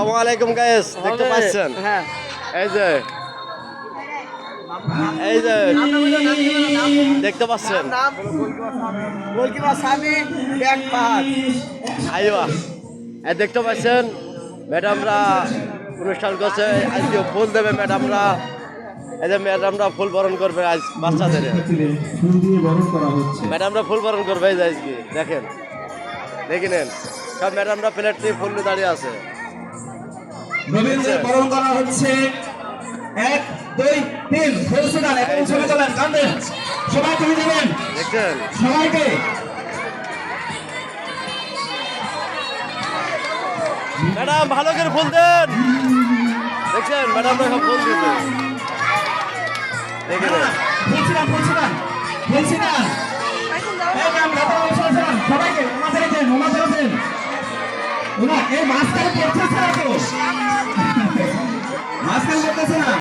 আসসালামু আলাইকুম গাইস, দেখতে পাচ্ছেন হ্যাঁ এই যে দেখতে পাচ্ছেন গোলকিপার সামি ব্যাক পাস আইয়া এই দেখতে পাচ্ছেন ম্যাডামরা অনুষ্ঠান করছে, আজকে ফুল দেবে ম্যাডামরা। এই যে ম্যাডামরা ফুল বরণ করবে আজ বাচ্চাদের, ফুল দিয়ে বরণ করা হচ্ছে। ম্যাডামরা ফুল বরণ করবে। এই যে আজকে দেখেন, দেখে নেন সব ম্যাডামরা প্লেট নিয়ে ফুল নিয়ে দাঁড়িয়ে আছে। নবীনদের বরণ করা হচ্ছে। 1 2 3 ফেলছে না, এখন চলে চলেন কান্দেন সবাই, তুমি দেবেন দেখছেন সবাইকে। ম্যাডাম ভালো করে ফুল দেন, দেখছেন ম্যাডামরা সব ফুল দিচ্ছে। দেখে নেন বলছি না এই গান গাতা বলছিলাম সবাইকে, ওনাদের দেন ওনা এই মাঝখানে পড়তেছে না তো, মাঝখানে পড়তেছে না।